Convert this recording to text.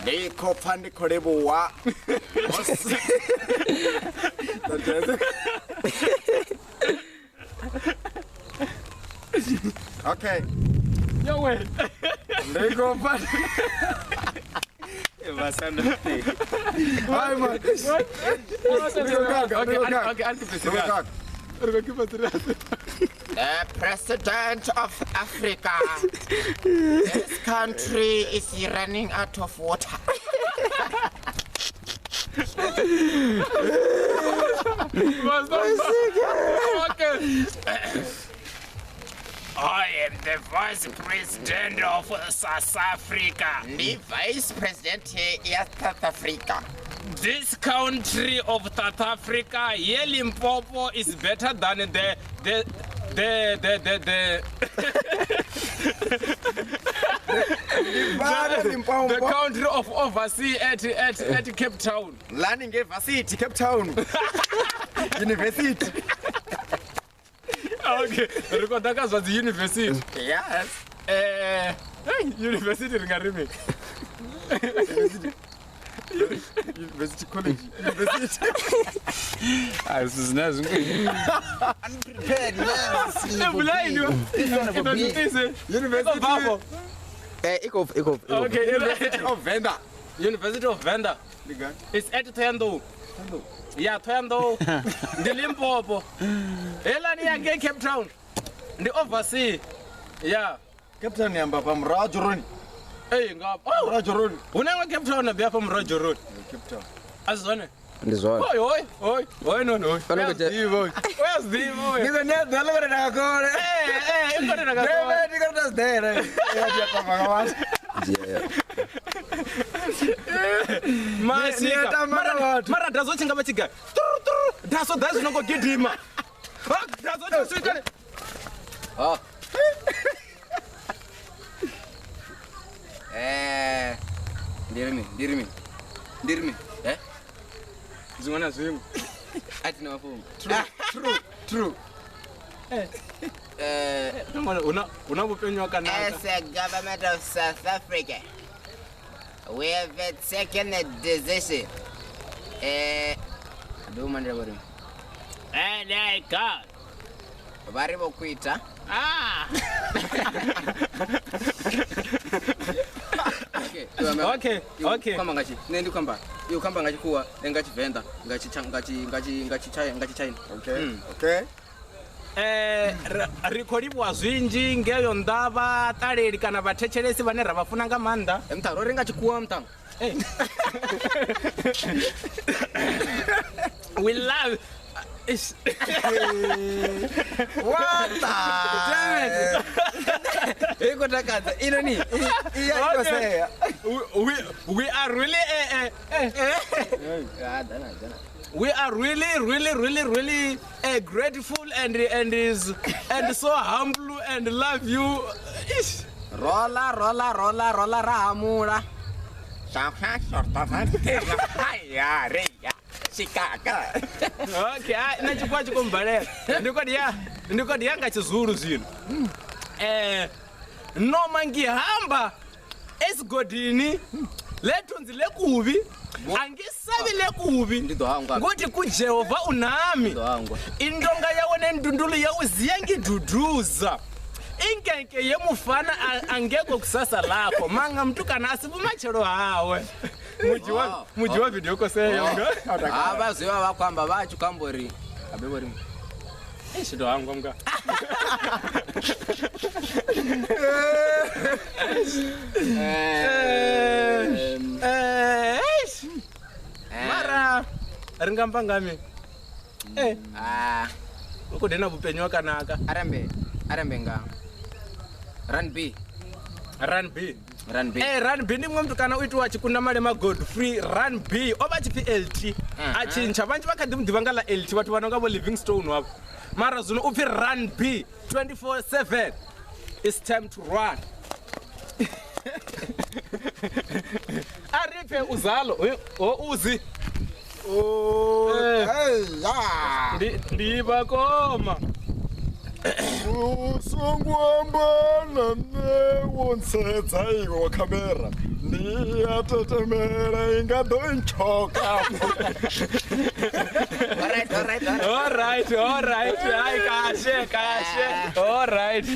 Niko pande koleboa. Okay. Yo way. Niko pande. The president of Africa. This country is running out of water. I am the vice president of South Africa. The vice president here is South Africa. This country of South Africa, Limpopo is better than the country of overseas at Cape Town. Learning university, Cape Town. University. Okay, Rukodakas was the university. Yes. University Ringarimi. University college. University. This is nice. Unprepared. University. Okay, University of Venda. University of Venda. It's at Tendo. Yeah, Tendo. The Limpopo. Elani again Cape Town. The overseas. Yeah. Cape Town yamba from Rajoron. Hey, ngap. Oh, Rajoron. Unanga Cape Town abia from Rajoron. Cape Town. Azone. Ndizona. Oi, no. Where's the boy? Niko ne dalo na kore. Iko na kore. Niko na there. Ya kwa mama. Masika. Mara dazo chinga bachiga. Dazo nongo gidima. Dazo chinga. Oh. Dirimi. Zingona zwingu. Ati na mafumu. True. Unabupenywa kanaka. As a government of South Africa, we have taken a decision. Do mandira bari. God. Bari bokuita. Okay. Kama ngachi. Nendi kwamba. Yo kamba ngachi kuwa ngachi Venda, ngachi China. Okay. Rikodibwa zwinji ngeyo ndava tareri kana vatecheresi vane ravafuna ngamanda. Mtaro ringa chikuwa mtano. We love What the? Eko takaza inoni. We are really We are really grateful and so humble and love you. Rola ramura. Shaka shorta ya reya. Shikaka. Okay, nachikwa chikumbale. Ndiko dia ngachizuru zino. Noma ngihamba esigodini letunzi lekubi angisabi lekubi ngothi kuJehova unami indonga yawona endundulu yawuziya ngiduduza inkenke yemufana angeko kusasa lakho manga mtukana asibumachelo hawe mujiwa video ko seyonga abaziwa bakwamba bachu kambori abebori shido wangu mga mara ringamba ngami uko dena bupenywa kanaka arambe nga run B run B ndimwe mtu kana uitwa chikunda male ma God free run B oba chipi LT achincha vanchi vakadimudivangala LT watu vanonga vo Livingstone wapo mara zuno upi run B 24/7 it's time to run aripe uzalo uzi hey ya ndiba koma Usungwambana newonsedza iwe wa kamera. Ndiyatetemera ingado inchoka. All right. Hayi kahle. All right.